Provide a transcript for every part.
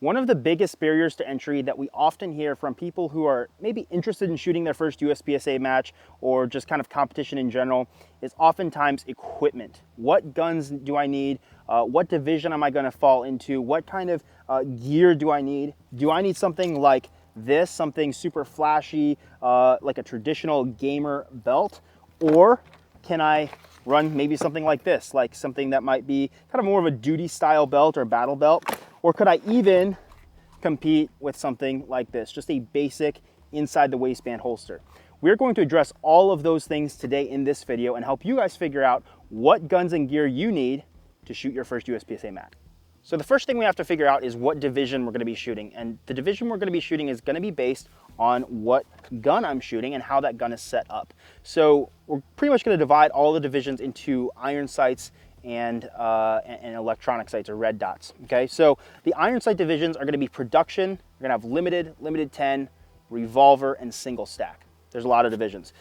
One of the biggest barriers to entry that we often hear from people who are maybe interested in shooting their first USPSA match or just kind of competition in general is oftentimes equipment. What guns do I need? What division am I going to fall into? What kind of gear do I need? Do I need something like this, something super flashy, like a traditional gamer belt? Or can I run maybe something like this, like something that might be kind of more of a duty style belt or battle belt? Or could I even compete with something like this, just a basic inside the waistband holster? We're going to address all of those things today in this video and help you guys figure out what guns and gear you need to shoot your first USPSA match. So the first thing we have to figure out is what division we're going to be shooting. And the division we're going to be shooting is going to be based on what gun I'm shooting and how that gun is set up. So we're pretty much going to divide all the divisions into iron sights and electronic sights, or red dots. Okay, so the iron sight divisions are going to be production. We're going to have limited, limited 10, revolver, and single stack. There's a lot of divisions.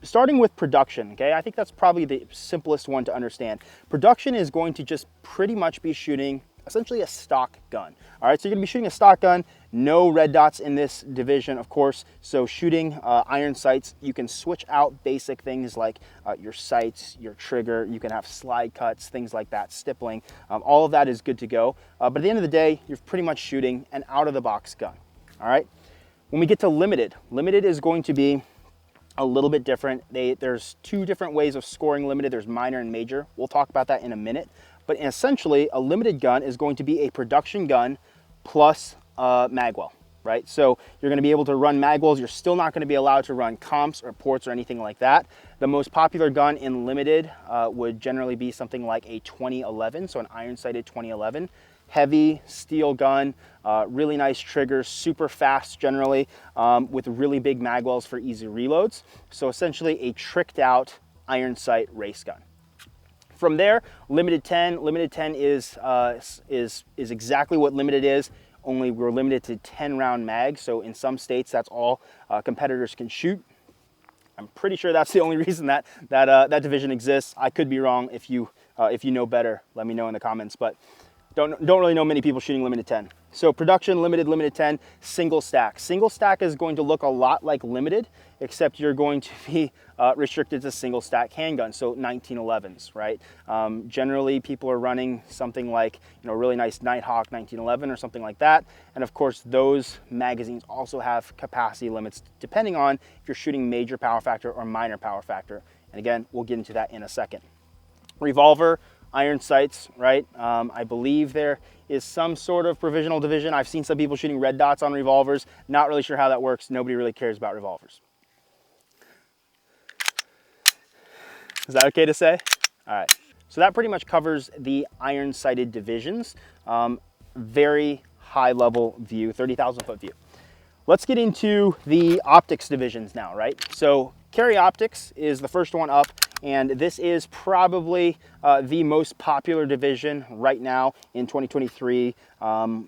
Starting with production, okay, I think that's probably the simplest one to understand. Production is going to just pretty much be shooting essentially a stock gun. All right, so you're going to be shooting a stock gun, no red dots in this division, of course. So shooting iron sights, you can switch out basic things like your sights, your trigger, you can have slide cuts, things like that, stippling. All of that is good to go. But at the end of the day, you're pretty much shooting an out-of-the-box gun. All right, when we get to limited, limited is going to be a little bit different. There's two different ways of scoring limited. There's minor and major. We'll talk about that in a minute. But essentially, a limited gun is going to be a production gun plus magwell, right? So you're going to be able to run magwells. You're still not going to be allowed to run comps or ports or anything like that. The most popular gun in limited would generally be something like a 2011, so an iron-sighted 2011. Heavy steel gun, really nice triggers, super fast generally, with really big magwells for easy reloads. So essentially a tricked out iron sight race gun. From there, limited 10 is exactly what limited is, only we're limited to 10 round mags. So in some states, that's all competitors can shoot. I'm pretty sure that's the only reason that division exists. I could be wrong. If you know better, let me know in the comments. But don't really know many people shooting limited 10. So production, limited, limited 10, single stack. Single stack is going to look a lot like limited, except you're going to be restricted to single stack handguns, so 1911s, right? Generally, people are running something like, really nice Nighthawk 1911 or something like that. And of course, those magazines also have capacity limits, depending on if you're shooting major power factor or minor power factor. And again, we'll get into that in a second. Revolver, iron sights, right? I believe there is some sort of provisional division. I've seen some people shooting red dots on revolvers. Not really sure how that works. Nobody really cares about revolvers. Is that okay to say? All right. So that pretty much covers the iron sighted divisions. Very high level view, 30,000 foot view. Let's get into the optics divisions now, right? So carry optics is the first one up, and this is probably the most popular division right now in 2023.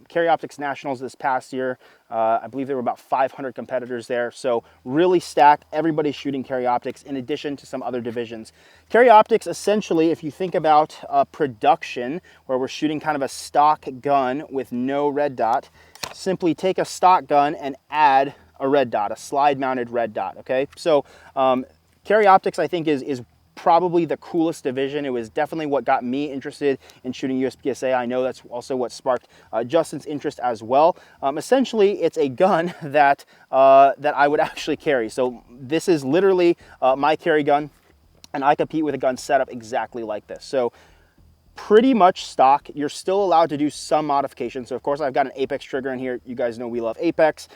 Carry optics nationals this past year, I believe there were about 500 competitors there. So really stacked, everybody's shooting carry optics in addition to some other divisions. Carry optics, essentially, if you think about production, where we're shooting kind of a stock gun with no red dot, simply take a stock gun and add a red dot, a slide mounted red dot, okay? So carry optics, I think, is probably the coolest division. It was definitely what got me interested in shooting USPSA. I know that's also what sparked Justin's interest as well. Essentially, it's a gun that I would actually carry. So this is literally my carry gun, and I compete with a gun set up exactly like this. So pretty much stock. You're still allowed to do some modifications. So of course I've got an Apex trigger in here. You guys know we love Apex.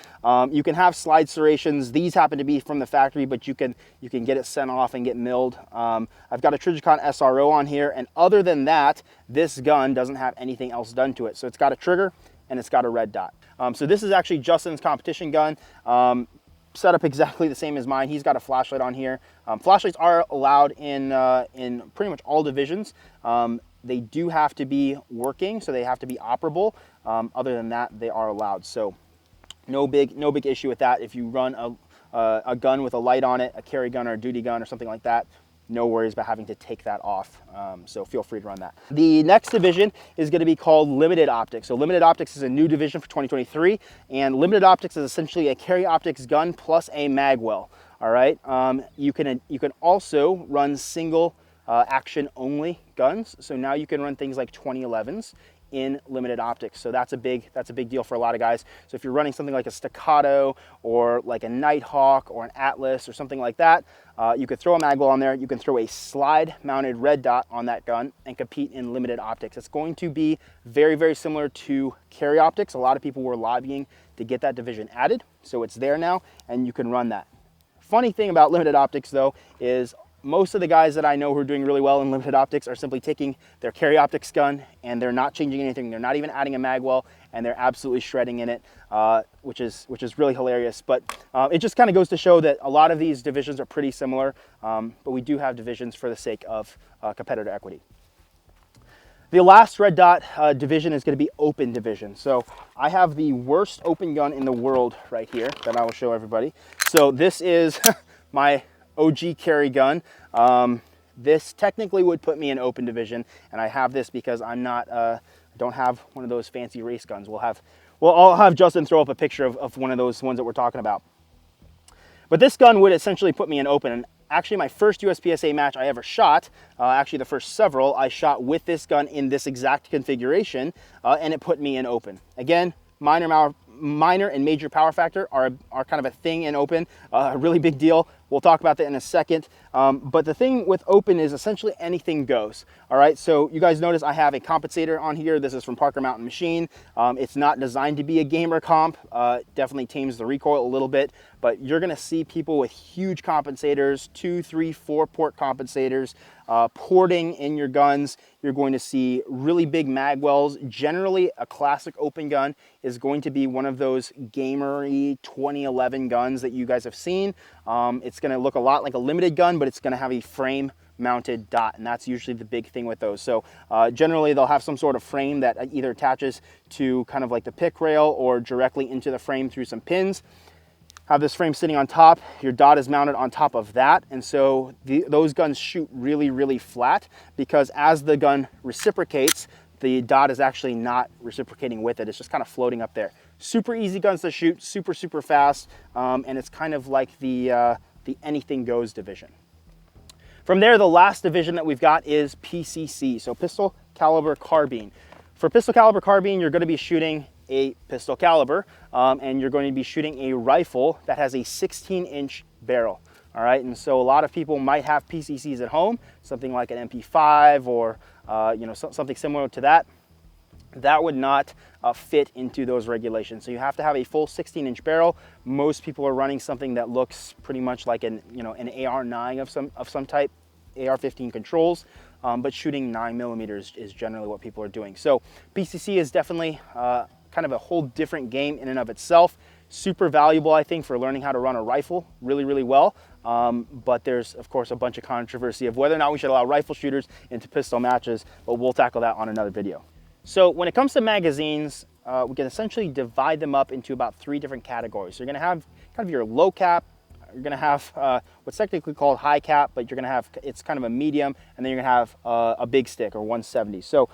You can have slide serrations. These happen to be from the factory, but you can get it sent off and get milled. I've got a Trijicon SRO on here, and other than that, this gun doesn't have anything else done to it. So it's got a trigger and it's got a red dot. So this is actually Justin's competition gun. Set up exactly the same as mine. He's got a flashlight on here. Flashlights are allowed in pretty much all divisions. They do have to be working, so they have to be operable. Other than that, they are allowed. So no big issue with that. If you run a gun with a light on it, a carry gun or a duty gun or something like that, no worries about having to take that off. So feel free to run that. The next division is going to be called Limited Optics. So Limited Optics is a new division for 2023, and Limited Optics is essentially a carry optics gun plus a mag well. All right. You can also run single action only guns. So now you can run things like 2011s in limited optics. So that's a big deal for a lot of guys. So if you're running something like a Staccato or like a Nighthawk or an Atlas or something like that, you could throw a mag well on there. You can throw a slide mounted red dot on that gun and compete in limited optics. It's going to be very, very similar to carry optics. A lot of people were lobbying to get that division added. So it's there now and you can run that. Funny thing about limited optics though is most of the guys that I know who are doing really well in limited optics are simply taking their carry optics gun and they're not changing anything. They're not even adding a mag well and they're absolutely shredding in it, which is really hilarious. But it just kind of goes to show that a lot of these divisions are pretty similar, but we do have divisions for the sake of competitor equity. The last red dot division is going to be open division. So I have the worst open gun in the world right here that I will show everybody. So this is my OG carry gun. This technically would put me in open division, and I have this because I'm not, don't have one of those fancy race guns. I'll have Justin throw up a picture of one of those ones that we're talking about. But this gun would essentially put me in open. And actually my first USPSA match I ever shot, actually the first several, I shot with this gun in this exact configuration, and it put me in open. Again, minor and major power factor are kind of a thing in open, a really big deal. We'll talk about that in a second. But the thing with open is essentially anything goes. All right, so you guys notice I have a compensator on here. This is from Parker Mountain Machine. It's not designed to be a gamer comp. Definitely tames the recoil a little bit, but you're gonna see people with huge compensators, 2, 3, 4 port compensators, porting in your guns. You're going to see really big mag wells. Generally, a classic open gun is going to be one of those gamery 2011 guns that you guys have seen. It's going to look a lot like a limited gun, but it's going to have a frame mounted dot, and that's usually the big thing with those. So generally they'll have some sort of frame that either attaches to kind of like the pick rail or directly into the frame through some pins. Have this frame sitting on top, your dot is mounted on top of that, and so those guns shoot really, really flat because as the gun reciprocates, the dot is actually not reciprocating with it. It's just kind of floating up there. Super easy guns to shoot, super, super fast, and it's kind of like the anything goes division. From there, the last division that we've got is PCC, so pistol caliber carbine. For pistol caliber carbine, you're going to be shooting a pistol caliber, and you're going to be shooting a rifle that has a 16-inch barrel. All right, and so a lot of people might have PCCs at home, something like an MP5 or something similar to that. That would not fit into those regulations. So you have to have a full 16-inch barrel. Most people are running something that looks pretty much like an AR-9 of some type, AR-15 controls, but shooting 9mm is generally what people are doing. So PCC is definitely kind of a whole different game in and of itself. Super valuable, I think, for learning how to run a rifle really, really well. But there's, of course, a bunch of controversy of whether or not we should allow rifle shooters into pistol matches, but we'll tackle that on another video. So when it comes to magazines, we can essentially divide them up into about 3 different categories. So you're going to have kind of your low cap, you're going to have what's technically called high cap, but you're going to have, it's kind of a medium, and then you're going to have a big stick or 170. So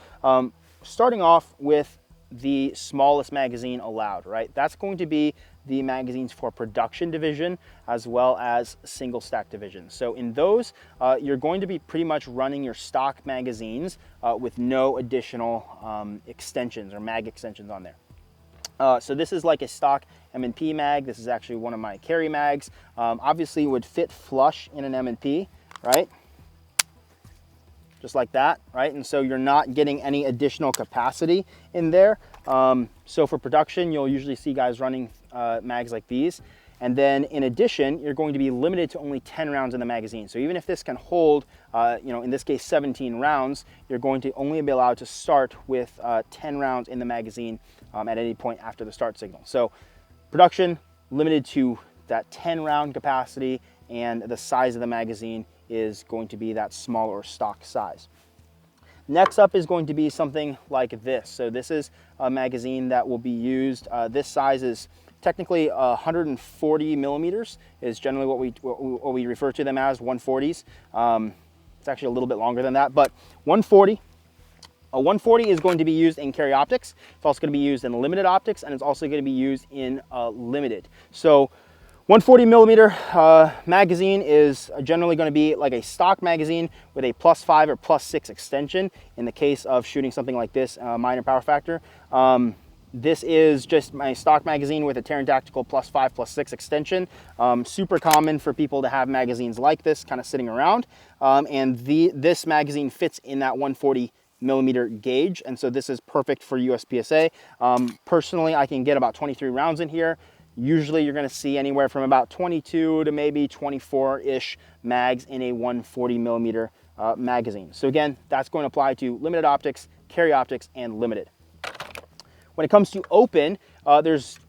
starting off with the smallest magazine allowed, right? That's going to be the magazines for production division as well as single stack division. So in those, you're going to be pretty much running your stock magazines with no additional extensions or mag extensions on there. So this is like a stock M&P mag. This is actually one of my carry mags. Obviously it would fit flush in an M&P, right? Just like that, right? And so you're not getting any additional capacity in there. So for production, you'll usually see guys running mags like these. And then in addition, you're going to be limited to only 10 rounds in the magazine. So even if this can hold, in this case, 17 rounds, you're going to only be allowed to start with 10 rounds in the magazine at any point after the start signal. So production limited to that 10 round capacity, and the size of the magazine is going to be that smaller stock size. Next up is going to be something like this. So this is a magazine that will be used. This size is technically 140 millimeters is generally what we refer to them as, 140s. It's actually a little bit longer than that, but 140. A 140 is going to be used in carry optics. It's also going to be used in limited optics, and it's also going to be used in limited. So 140 millimeter magazine is generally going to be like a stock magazine with a +5 or +6 extension in the case of shooting something like this, minor power factor. This is just my stock magazine with a Terran Tactical +5, +6 extension. Super common for people to have magazines like this kind of sitting around. And this magazine fits in that 140 millimeter gauge, and so this is perfect for USPSA. Personally, I can get about 23 rounds in here. Usually you're going to see anywhere from about 22 to maybe 24-ish mags in a 140 millimeter magazine. So again, that's going to apply to limited optics, carry optics, and limited. When it comes to open, there's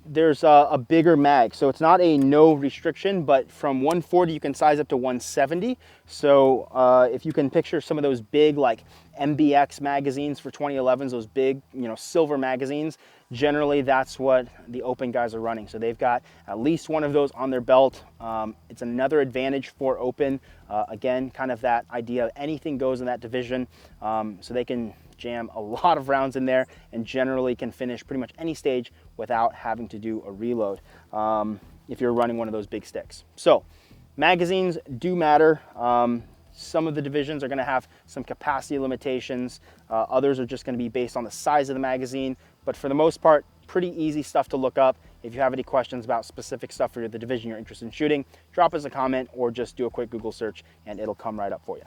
a bigger mag. So it's not a no restriction, but from 140 you can size up to 170. So if you can picture some of those big like MBX magazines for 2011s, those big, silver magazines, generally that's what the open guys are running. So they've got at least one of those on their belt. It's another advantage for open. Again, kind of that idea of anything goes in that division. So they can jam a lot of rounds in there and generally can finish pretty much any stage without having to do a reload if you're running one of those big sticks. So magazines do matter. Some of the divisions are going to have some capacity limitations. Others are just going to be based on the size of the magazine. But for the most part, pretty easy stuff to look up. If you have any questions about specific stuff for the division you're interested in shooting, drop us a comment or just do a quick Google search and it'll come right up for you.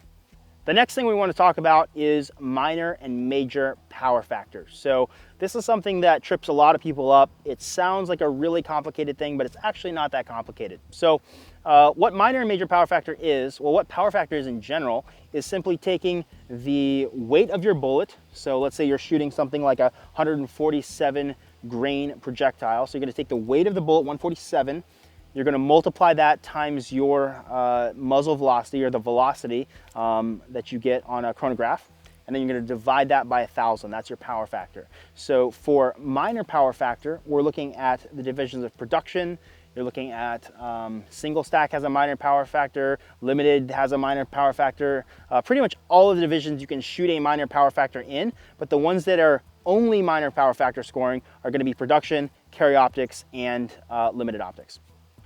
The next thing we want to talk about is minor and major power factors. So this is something that trips a lot of people up. It sounds like a really complicated thing, but it's actually not that complicated. So what minor and major power factor is, well, what power factor is in general, is simply taking the weight of your bullet. So let's say you're shooting something like a 147 grain projectile. So you're going to take the weight of the bullet, 147, you're going to multiply that times your muzzle velocity, or the velocity that you get on a chronograph, and then you're going to divide that by 1,000. That's your power factor. So for minor power factor, we're looking at the divisions of production. You're looking at single stack has a minor power factor, limited has a minor power factor. Pretty much all of the divisions you can shoot a minor power factor in, but the ones that are only minor power factor scoring are going to be production, carry optics, and limited optics.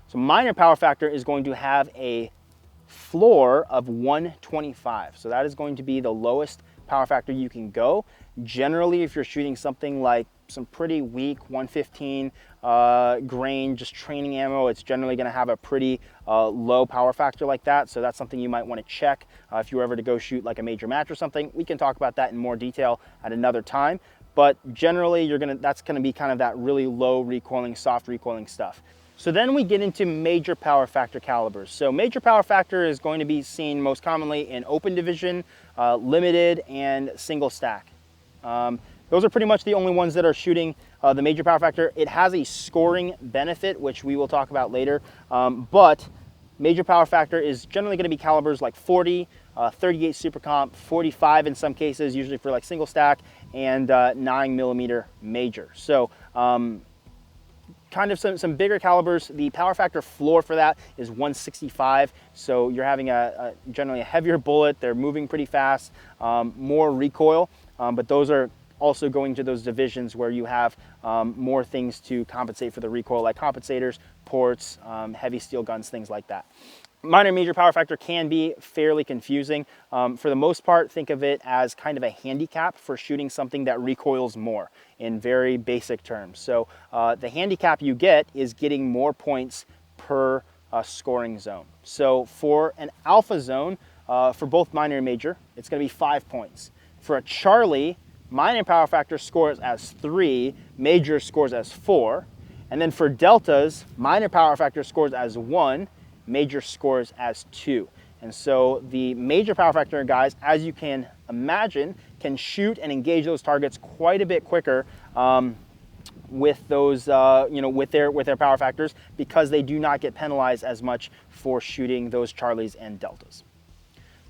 So minor power factor is going to have a floor of 125. So that is going to be the lowest power factor you can go. Generally, if you're shooting something like some pretty weak 115 grain, just training ammo, it's generally going to have a pretty low power factor like that. So that's something you might want to check if you were ever to go shoot like a major match or something. We can talk about that in more detail at another time. But generally, that's going to be kind of that really low recoiling, soft recoiling stuff. So then we get into major power factor calibers. So major power factor is going to be seen most commonly in open division, limited, and single stack. Those are pretty much the only ones that are shooting the major power factor. It has a scoring benefit, which we will talk about later, but major power factor is generally going to be calibers like 40, 38 Super Comp, 45 in some cases, usually for like single stack, and 9mm major. So kind of some bigger calibers. The power factor floor for that is 165. So you're having generally a heavier bullet. They're moving pretty fast, more recoil, but those are also going to those divisions where you have more things to compensate for the recoil, like compensators, ports, heavy steel guns, things like that. Minor and major power factor can be fairly confusing. For the most part, think of it as kind of a handicap for shooting something that recoils more in very basic terms. So the handicap you get is getting more points per scoring zone. So for an alpha zone, for both minor and major, it's going to be 5 points. For a Charlie, minor power factor scores as 3, major scores as 4. And then for deltas, minor power factor scores as 1, major scores as 2. And so the major power factor guys, as you can imagine, can shoot and engage those targets quite a bit quicker with those, with their power factors, because they do not get penalized as much for shooting those Charlies and deltas.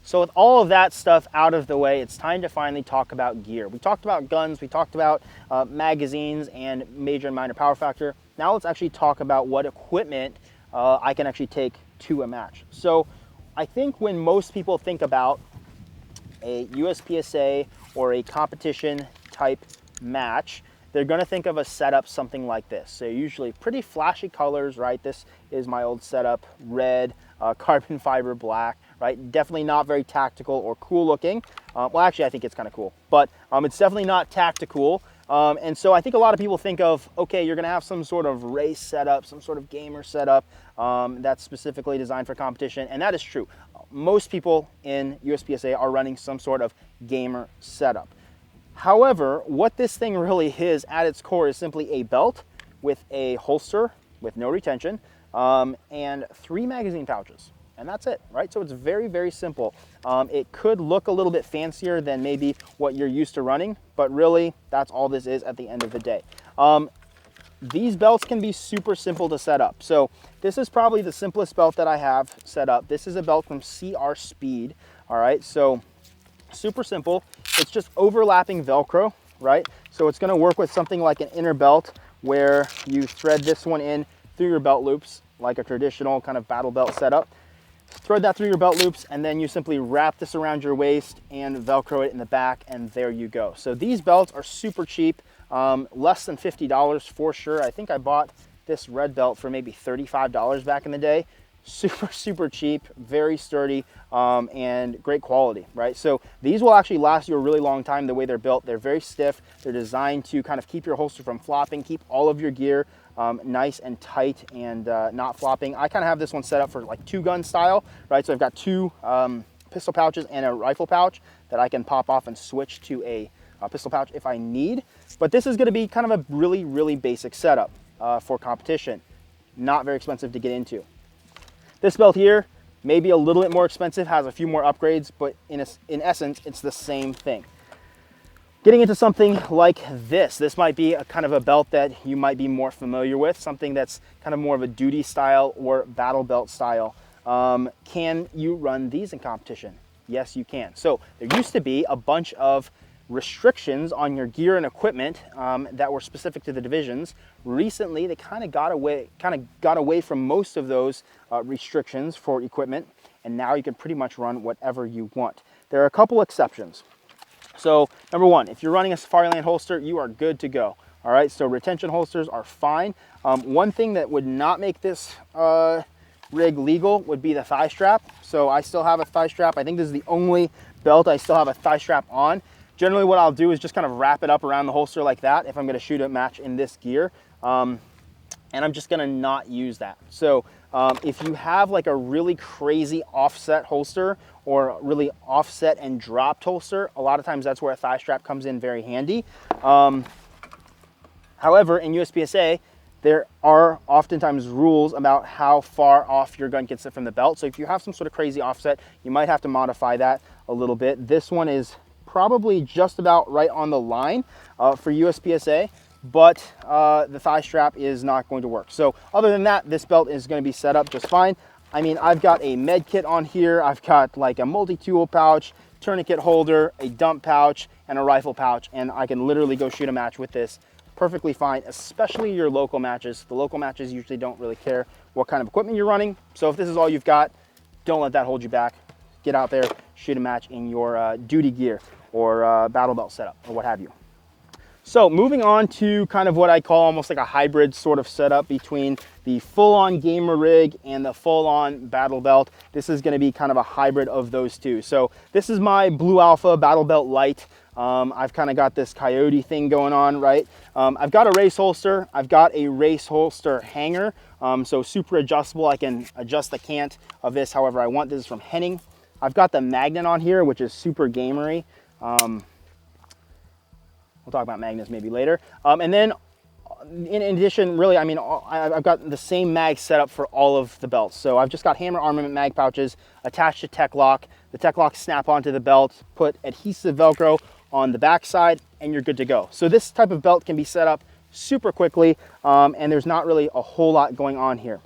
So with all of that stuff out of the way, it's time to finally talk about gear. We talked about guns, we talked about magazines and major and minor power factor. Now let's actually talk about what equipment I can actually take to a match. So I think when most people think about a USPSA or a competition type match, they're going to think of a setup something like this. So usually pretty flashy colors, right? This is my old setup, red, carbon fiber black, right? Definitely not very tactical or cool looking. Well, actually, I think it's kind of cool, but it's definitely not tactical. And so I think a lot of people think of, okay, you're going to have some sort of race setup, some sort of gamer setup that's specifically designed for competition, and that is true. Most people in USPSA are running some sort of gamer setup. However, what this thing really is at its core is simply a belt with a holster with no retention and 3 magazine pouches. And that's it, right? So it's very, very simple. It could look a little bit fancier than maybe what you're used to running, but really that's all this is at the end of the day. These belts can be super simple to set up. So this is probably the simplest belt that I have set up. This is a belt from CR Speed, all right? So super simple. It's just overlapping Velcro, right? So it's gonna work with something like an inner belt where you thread this one in through your belt loops, like a traditional kind of battle belt setup. Thread that through your belt loops, and then you simply wrap this around your waist and Velcro it in the back, and there you go. So these belts are super cheap, less than $50 for sure. I think I bought this red belt for maybe $35 back in the day. Super, super cheap, very sturdy, and great quality, right? So these will actually last you a really long time the way they're built. They're very stiff. They're designed to kind of keep your holster from flopping, keep all of your gear nice and tight and not flopping. I kind of have this one set up for like 2-gun style, right? So I've got 2 pistol pouches and a rifle pouch that I can pop off and switch to a pistol pouch if I need. But this is going to be kind of a really, really basic setup for competition. Not very expensive to get into. This belt here, maybe a little bit more expensive, has a few more upgrades, but in essence, it's the same thing. Getting into something like this might be a kind of a belt that you might be more familiar with, something that's kind of more of a duty style or battle belt style. Can you run these in competition? Yes, you can. So there used to be a bunch of restrictions on your gear and equipment that were specific to the divisions. Recently, they kind of got away from most of those restrictions for equipment, and now you can pretty much run whatever you want. There are a couple exceptions. So number one, if you're running a Safariland holster, you are good to go. All right, so retention holsters are fine. One thing that would not make this rig legal would be the thigh strap. So I still have a thigh strap. I think this is the only belt I still have a thigh strap on. Generally what I'll do is just kind of wrap it up around the holster like that if I'm going to shoot a match in this gear. And I'm just going to not use that. So if you have like a really crazy offset holster or really offset and dropped holster, a lot of times that's where a thigh strap comes in very handy. However, in USPSA, there are oftentimes rules about how far off your gun can sit from the belt. So if you have some sort of crazy offset, you might have to modify that a little bit. This one is probably just about right on the line for USPSA, but the thigh strap is not going to work. So other than that, this belt is going to be set up just fine. I mean, I've got a med kit on here. I've got like a multi-tool pouch, tourniquet holder, a dump pouch, and a rifle pouch, and I can literally go shoot a match with this perfectly fine, especially your local matches. The local matches usually don't really care what kind of equipment you're running. So if this is all you've got, don't let that hold you back. Get out there, shoot a match in your duty gear or battle belt setup or what have you. So moving on to kind of what I call almost like a hybrid sort of setup between the full-on gamer rig and the full-on battle belt. This is going to be kind of a hybrid of those two. So this is my Blue Alpha battle belt light. I've kind of got this coyote thing going on, right? I've got a race holster. I've got a race holster hanger. So super adjustable. I can adjust the cant of this however I want. This is from Henning. I've got the magnet on here, which is super gamery. We'll talk about magnets maybe later. And then in addition, really, I mean, I've got the same mag set up for all of the belts. So I've just got Hammer Armament mag pouches attached to Tech Lock. The Tech Lock snap onto the belt, put adhesive Velcro on the back side, and you're good to go. So this type of belt can be set up super quickly, and there's not really a whole lot going on here.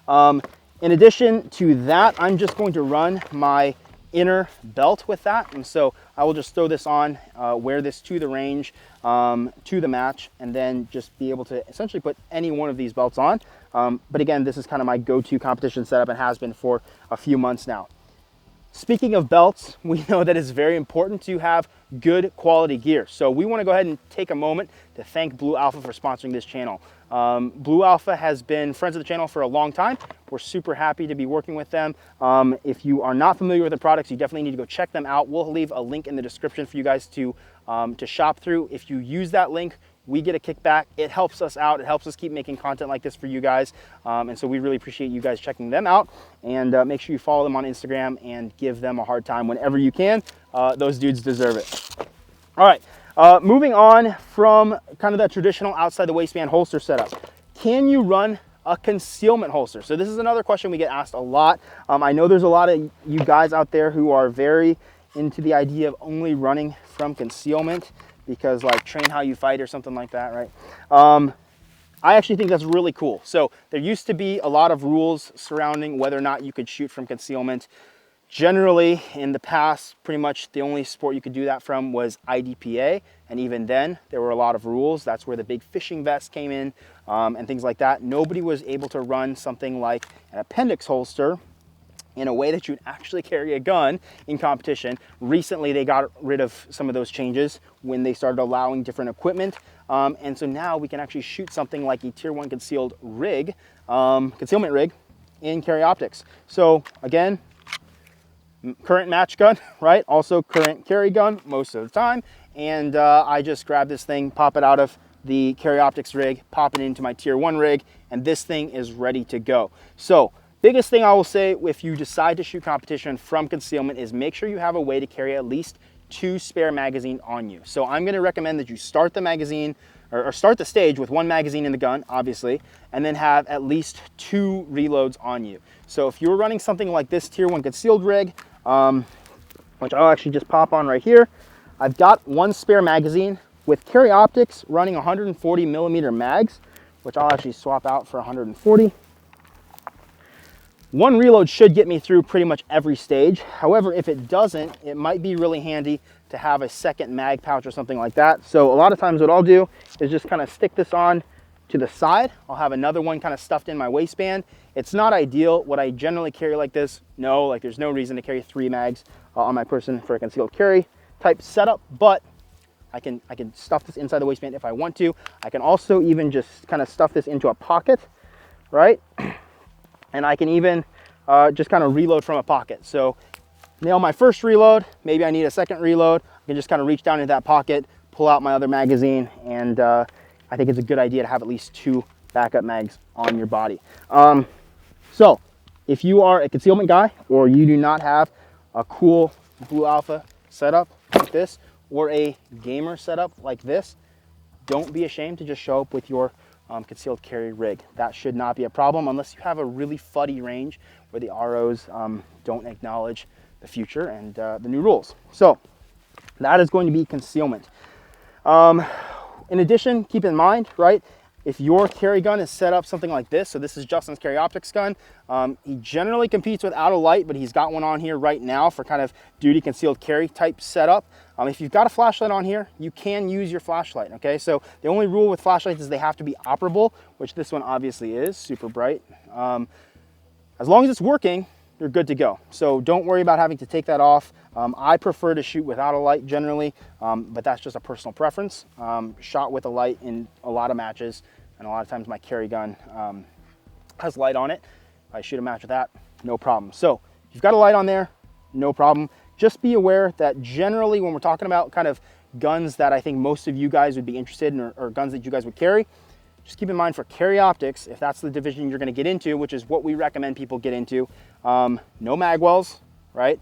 In addition to that, I'm just going to run my inner belt with that. And so I will just throw this on, wear this to the range, to the match, and then just be able to essentially put any one of these belts on. But again, this is kind of my go-to competition setup and has been for a few months now. Speaking of belts, we know that it's very important to have good quality gear. So we want to go ahead and take a moment to thank Blue Alpha for sponsoring this channel. Blue Alpha has been friends of the channel for a long time. We're super happy to be working with them. If you are not familiar with the products, you definitely need to go check them out. We'll leave a link in the description for you guys to shop through. If you use that link, we get a kickback. It helps us out. It helps us keep making content like this for you guys. And so we really appreciate you guys checking them out. And make sure you follow them on Instagram and give them a hard time whenever you can. Those dudes deserve it. All right, moving on from kind of that traditional outside the waistband holster setup. Can you run a concealment holster? So this is another question we get asked a lot. I know there's a lot of you guys out there who are very into the idea of only running from concealment, because like train how you fight or something like that, right? I actually think that's really cool. So there used to be a lot of rules surrounding whether or not you could shoot from concealment. Generally, in the past, pretty much the only sport you could do that from was IDPA, and even then, there were a lot of rules. That's where the big fishing vest came in, and things like that. Nobody was able to run something like an appendix holster in a way that you'd actually carry a gun in competition. Recently, they got rid of some of those changes when they started allowing different equipment. And so now we can actually shoot something like a tier 1 concealed rig, concealment rig in carry optics. So again, current match gun, right? Also current carry gun most of the time. And I just grab this thing, pop it out of the carry optics rig, pop it into my tier 1 rig, and this thing is ready to go. So biggest thing I will say if you decide to shoot competition from concealment is make sure you have a way to carry at least 2 spare magazines on you. So I'm going to recommend that you start the magazine or start the stage with 1 magazine in the gun, obviously, and then have at least 2 reloads on you. So if you're running something like this tier 1 concealed rig, which I'll actually just pop on right here, I've got 1 spare magazine with carry optics running 140 millimeter mags, which I'll actually swap out for 140. 1 reload should get me through pretty much every stage. However, if it doesn't, it might be really handy to have a second mag pouch or something like that. So a lot of times what I'll do is just kind of stick this on to the side. I'll have another one kind of stuffed in my waistband. It's not ideal. What I generally carry like this, no, like there's no reason to carry 3 mags on my person for a concealed carry type setup, but I can stuff this inside the waistband if I want to. I can also even just kind of stuff this into a pocket, right? And I can even just kind of reload from a pocket. So nail my first reload, maybe I need a second reload. I can just kind of reach down into that pocket, pull out my other magazine, and I think it's a good idea to have at least 2 backup mags on your body. So if you are a concealment guy or you do not have a cool Blue Alpha setup like this or a gamer setup like this, don't be ashamed to just show up with your concealed carry rig. That should not be a problem unless you have a really fuddy range where the ROs don't acknowledge the future and the new rules. So that is going to be concealment. In addition, keep in mind, right, if your carry gun is set up something like this, so this is Justin's carry optics gun, he generally competes without a light, but he's got one on here right now for kind of duty concealed carry type setup. If you've got a flashlight on here, you can use your flashlight, okay? So the only rule with flashlights is they have to be operable, which this one obviously is, super bright. As long as it's working, you're good to go. So don't worry about having to take that off. I prefer to shoot without a light generally, but that's just a personal preference. Shot with a light in a lot of matches, and a lot of times my carry gun has light on it. If I shoot a match with that, no problem. So if you've got a light on there, no problem. Just be aware that generally when we're talking about kind of guns that I think most of you guys would be interested in, or guns that you guys would carry, just keep in mind for carry optics, if that's the division you're going to get into, which is what we recommend people get into, no mag wells, right?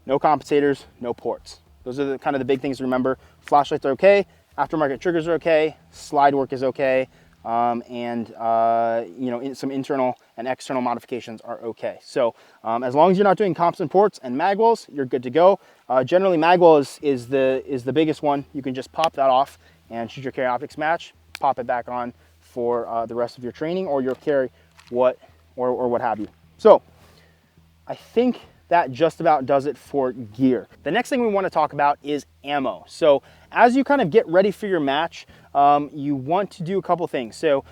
No compensators, no ports. Those are the kind of the big things to remember. Flashlights are okay, aftermarket triggers are okay, slide work is okay, and you know, some internal and external modifications are okay. So as long as you're not doing comps and ports and mag wells, you're good to go. Generally, mag well is the biggest one. You can just pop that off and shoot your carry optics match, pop it back on for the rest of your training or your carry, or what have you. So I think that just about does it for gear. The next thing we want to talk about is ammo. So as you kind of get ready for your match, you want to do a couple things. So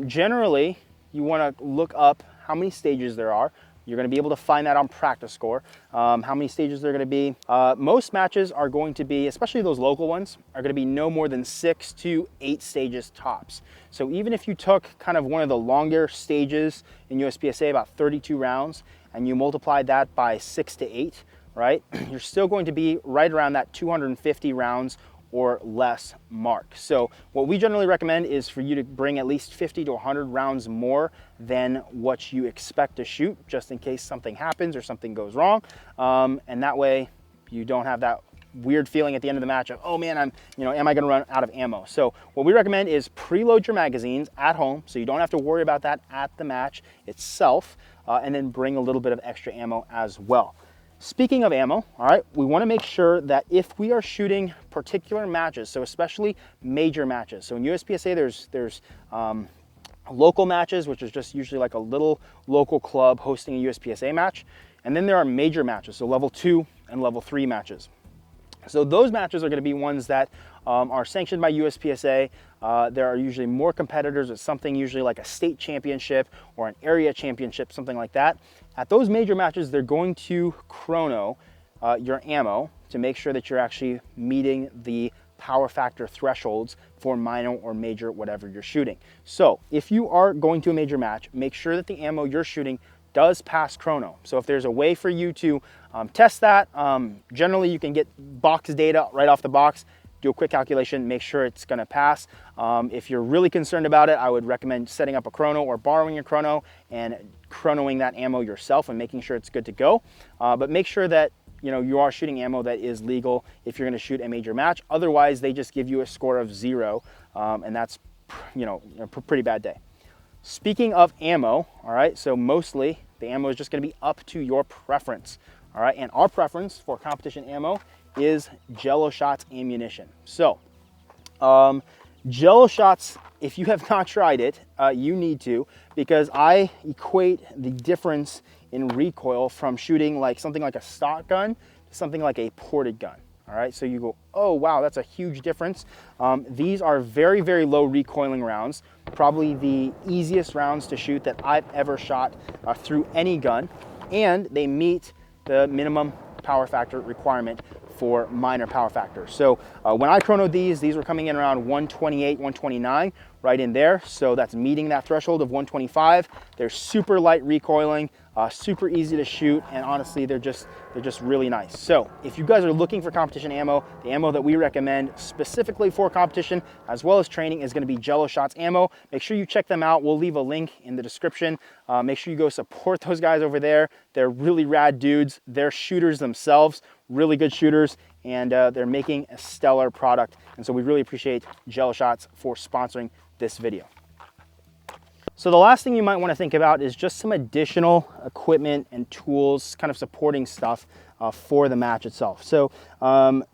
generally, you want to look up how many stages there are. You're going to be able to find that on practice score, how many stages there are going to be. Most matches are going to be, especially those local ones, are going to be no more than 6 to 8 stages tops. So even if you took kind of one of the longer stages in USPSA, about 32 rounds, and you multiplied that by 6 to 8, right, you're still going to be right around that 250 rounds or less mark. So what we generally recommend is for you to bring at least 50 to 100 rounds more than what you expect to shoot, just in case something happens or something goes wrong. And that way you don't have that weird feeling at the end of the match of, oh man, am I gonna run out of ammo? So what we recommend is preload your magazines at home, so you don't have to worry about that at the match itself, and then bring a little bit of extra ammo as well. Speaking of ammo, all right, we want to make sure that if we are shooting particular matches, so especially major matches. So in USPSA, there's local matches, which is just usually like a little local club hosting a USPSA match. And then there are major matches, so level 2 and level 3 matches. So those matches are going to be ones that are sanctioned by USPSA. There are usually more competitors. It's something usually like a state championship or an area championship, something like that. At those major matches, they're going to chrono your ammo to make sure that you're actually meeting the power factor thresholds for minor or major, whatever you're shooting. So if you are going to a major match, make sure that the ammo you're shooting does pass chrono. So if there's a way for you to test that, generally you can get box data right off the box, do a quick calculation, make sure it's gonna pass. If you're really concerned about it, I would recommend setting up a chrono or borrowing your chrono and chronoing that ammo yourself and making sure it's good to go. But make sure that you are shooting ammo that is legal if you're gonna shoot a major match. Otherwise, they just give you a score of 0, and that's a pretty bad day. Speaking of ammo, all right, so mostly the ammo is just gonna be up to your preference, all right? And our preference for competition ammo is Jello Shots ammunition. So, Jello Shots, if you have not tried it, you need to, because I equate the difference in recoil from shooting like something like a stock gun to something like a ported gun. All right, so you go, oh wow, that's a huge difference. These are very, very low recoiling rounds, probably the easiest rounds to shoot that I've ever shot through any gun, and they meet the minimum power factor requirement for minor power factors. So when I chronoed these were coming in around 128, 129, right in there. So that's meeting that threshold of 125. They're super light recoiling, super easy to shoot, and honestly, they're just really nice. So if you guys are looking for competition ammo, the ammo that we recommend specifically for competition as well as training is gonna be Jello Shots ammo. Make sure you check them out. We'll leave a link in the description. Make sure you go support those guys over there. They're really rad dudes. They're shooters themselves, really good shooters, and they're making a stellar product. And so we really appreciate Jello Shots for sponsoring this video. So the last thing you might want to think about is just some additional equipment and tools, kind of supporting stuff for the match itself. So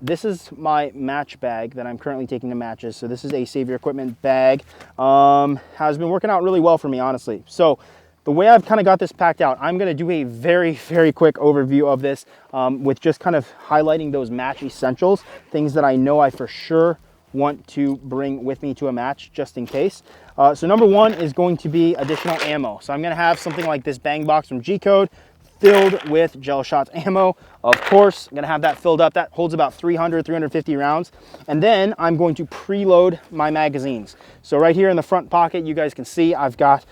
this is my match bag that I'm currently taking to matches. So this is a Save Your Equipment bag. Has been working out really well for me, honestly. So the way I've kind of got this packed out, I'm going to do a very, very quick overview of this with just kind of highlighting those match essentials, things that I know I for sure want to bring with me to a match just in case. So number one is going to be additional ammo. So I'm going to have something like this bang box from G-Code filled with Jello Shots ammo. Of course, I'm going to have that filled up. That holds about 300, 350 rounds. And then I'm going to preload my magazines. So right here in the front pocket, you guys can see I've got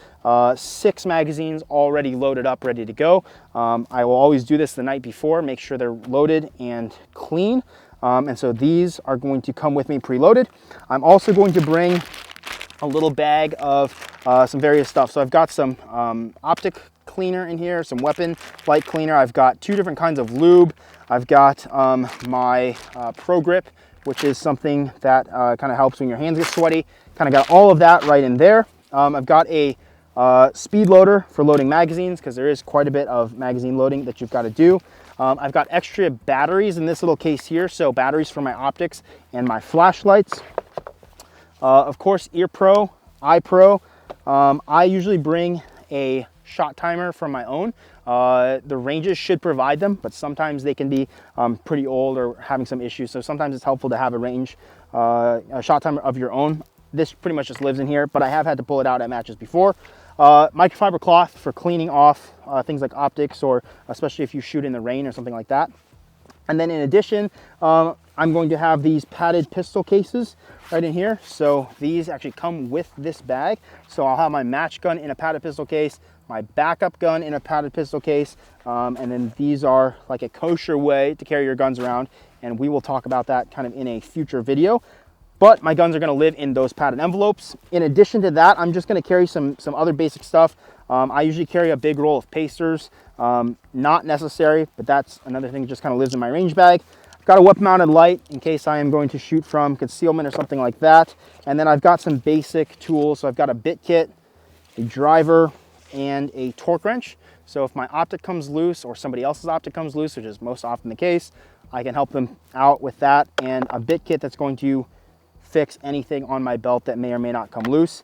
6 magazines already loaded up, ready to go. I will always do this the night before, make sure they're loaded and clean. And so these are going to come with me preloaded. I'm also going to bring a little bag of some various stuff. So I've got some optic cleaner in here, some weapon light cleaner. I've got 2 different kinds of lube. I've got my Pro Grip, which is something that kind of helps when your hands get sweaty. Kind of got all of that right in there. I've got a speed loader for loading magazines, because there is quite a bit of magazine loading that you've got to do. I've got extra batteries in this little case here, so batteries for my optics and my flashlights. Of course, Ear Pro, Eye Pro. I usually bring a shot timer from my own. The ranges should provide them, but sometimes they can be pretty old or having some issues. So sometimes it's helpful to have a shot timer of your own. This pretty much just lives in here, but I have had to pull it out at matches before. Microfiber cloth for cleaning off things like optics, or especially if you shoot in the rain or something like that. And then in addition, I'm going to have these padded pistol cases right in here. So these actually come with this bag. So I'll have my match gun in a padded pistol case, my backup gun in a padded pistol case, and then these are like a kosher way to carry your guns around. And we will talk about that kind of in a future video. But my guns are gonna live in those padded envelopes. In addition to that, I'm just gonna carry some other basic stuff. I usually carry a big roll of pasters. Not necessary, but that's another thing that just kind of lives in my range bag. I've got a weapon mounted light in case I am going to shoot from concealment or something like that. And then I've got some basic tools. So I've got a bit kit, a driver, and a torque wrench. So if my optic comes loose or somebody else's optic comes loose, which is most often the case, I can help them out with that. And a bit kit that's going to fix anything on my belt that may or may not come loose.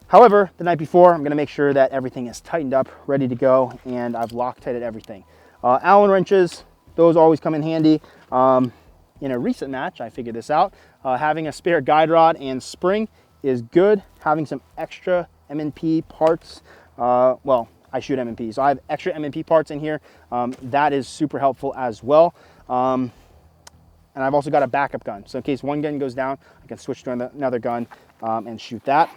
However, the night before, I'm gonna make sure that everything is tightened up, ready to go, and I've Loctited everything. Allen wrenches, those always come in handy. In a recent match, I figured this out. Having a spare guide rod and spring is good. Having some extra M&P parts, well, I shoot M&P, so I have extra M&P parts in here. That is super helpful as well. And I've also got a backup gun. So in case one gun goes down, I can switch to another gun and shoot that.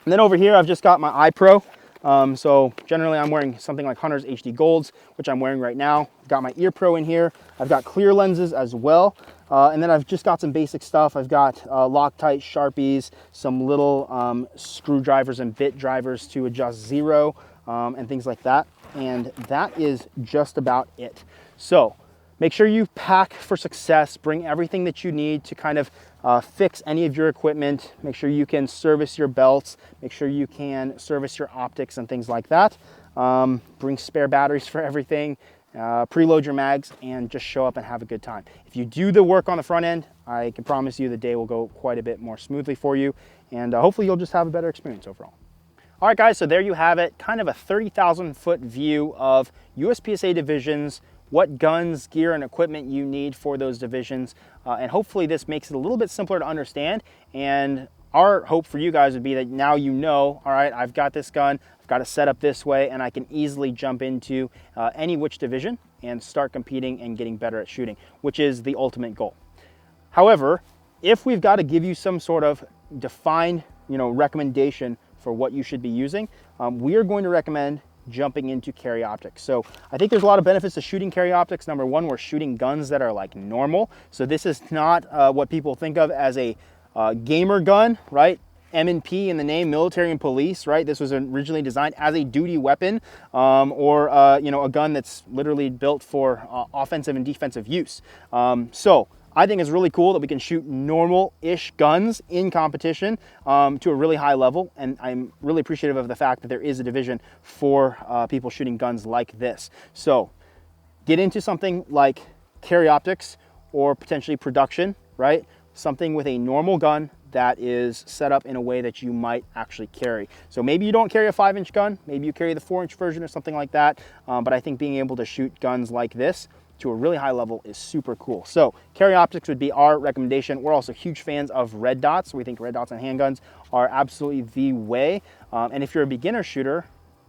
And then over here, I've just got my iPro. So generally I'm wearing something like Hunter's HD Golds, which I'm wearing right now. I've got my ear pro in here. I've got clear lenses as well. And then I've just got some basic stuff. I've got Loctite Sharpies, some little screwdrivers and bit drivers to adjust zero and things like that. And that is just about it. So make sure you pack for success, bring everything that you need to kind of fix any of your equipment. Make sure you can service your belts, make sure you can service your optics and things like that. Bring spare batteries for everything, preload your mags, and just show up and have a good time. If you do the work on the front end, I can promise you the day will go quite a bit more smoothly for you, and hopefully you'll just have a better experience overall. All right, guys, so there you have it, kind of a 30,000 foot view of USPSA divisions, what guns, gear, and equipment you need for those divisions. And hopefully this makes it a little bit simpler to understand. And our hope for you guys would be that now you know, all right, I've got this gun, I've got it set up this way, and I can easily jump into any which division and start competing and getting better at shooting, which is the ultimate goal. However, if we've got to give you some sort of defined, recommendation for what you should be using, we are going to recommend jumping into carry optics. So I think there's a lot of benefits to shooting carry optics. Number one, we're shooting guns that are like normal. So this is not what people think of as a gamer gun, right? M&P in the name, military and police, right? This was originally designed as a duty weapon, or a gun that's literally built for offensive and defensive use. So I think it's really cool that we can shoot normal-ish guns in competition to a really high level, and I'm really appreciative of the fact that there is a division for people shooting guns like this. So get into something like carry optics or potentially production, right? Something with a normal gun that is set up in a way that you might actually carry. So maybe you don't carry a 5-inch gun, maybe you carry the 4-inch version or something like that, but I think being able to shoot guns like this to a really high level is super cool. So carry optics would be our recommendation. We're also huge fans of red dots. We think red dots on handguns are absolutely the way. And if you're a beginner shooter,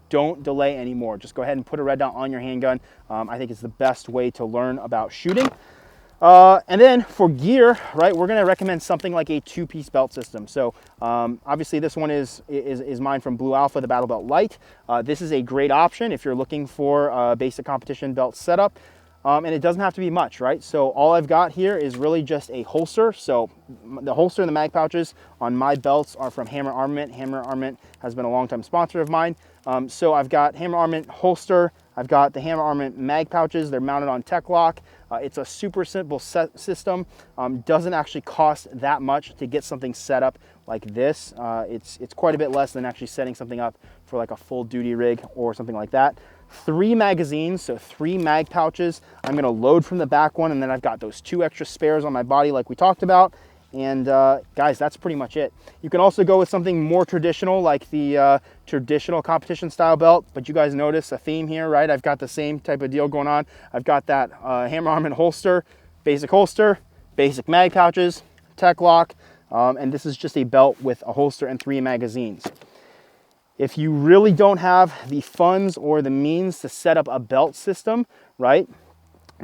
don't delay anymore. Just go ahead and put a red dot on your handgun. I think it's the best way to learn about shooting. And then for gear, right, we're gonna recommend something like a 2-piece belt system. So obviously this one is mine from Blue Alpha, the Battle Belt Light. This is a great option if you're looking for a basic competition belt setup. And it doesn't have to be much, right? So all I've got here is really just a holster. So the holster and the mag pouches on my belts are from Hammer Armament. Hammer Armament has been a longtime sponsor of mine. So I've got Hammer Armament holster. I've got the Hammer Armament mag pouches. They're mounted on Tech Lock. It's a super simple system. Doesn't actually cost that much to get something set up like this. It's quite a bit less than actually setting something up for like a full duty rig or something like that. 3 magazines, so 3 mag pouches. I'm gonna load from the back one, and then I've got those 2 extra spares on my body like we talked about. And guys, that's pretty much it. You can also go with something more traditional, like the traditional competition style belt, but you guys notice a theme here, right? I've got the same type of deal going on. I've got that hammer arm and holster, basic mag pouches, tech lock, and this is just a belt with a holster and 3 magazines. If you really don't have the funds or the means to set up a belt system, right,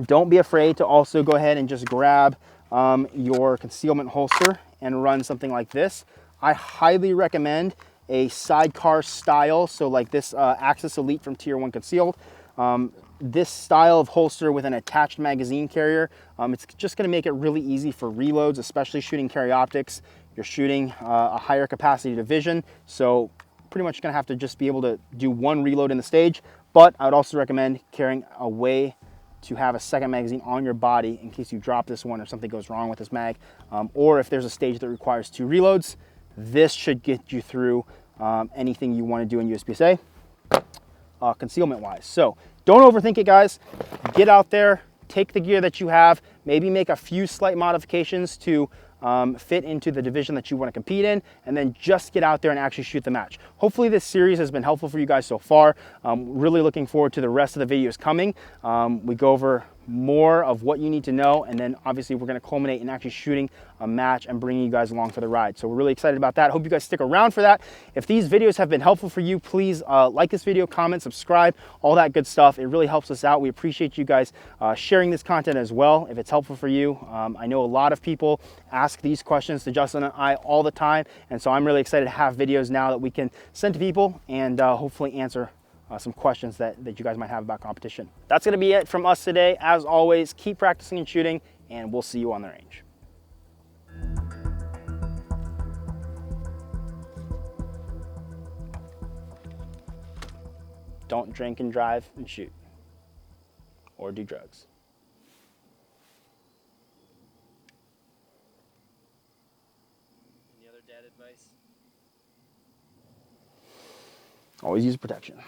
don't be afraid to also go ahead and just grab your concealment holster and run something like this. I highly recommend a sidecar style, so like this Axis Elite from Tier 1 Concealed. This style of holster with an attached magazine carrier, it's just going to make it really easy for reloads, especially shooting carry optics. You're shooting a higher capacity division, so pretty much going to have to just be able to do 1 reload in the stage. But I would also recommend carrying a way to have a second magazine on your body in case you drop this one or something goes wrong with this mag, or if there's a stage that requires 2 reloads. This should get you through anything you want to do in USPSA concealment wise. So don't overthink it, guys. Get out there, take the gear that you have, maybe make a few slight modifications to fit into the division that you want to compete in, and then just get out there and actually shoot the match. Hopefully this series has been helpful for you guys so far. Really looking forward to the rest of the videos coming. We go over more of what you need to know, and then obviously we're going to culminate in actually shooting a match and bringing you guys along for the ride. So we're really excited about that. Hope you guys stick around for that. If these videos have been helpful for you, please like this video, comment, subscribe, all that good stuff. It really helps us out. We appreciate you guys sharing this content as well if it's helpful for you. I know a lot of people ask these questions to Justin and I all the time, and so I'm really excited to have videos now that we can send to people and hopefully answer some questions that you guys might have about competition. That's going to be it from us today. As always, keep practicing and shooting, and we'll see you on the range. Don't drink and drive and shoot, or do drugs. Any other dad advice? Always use protection.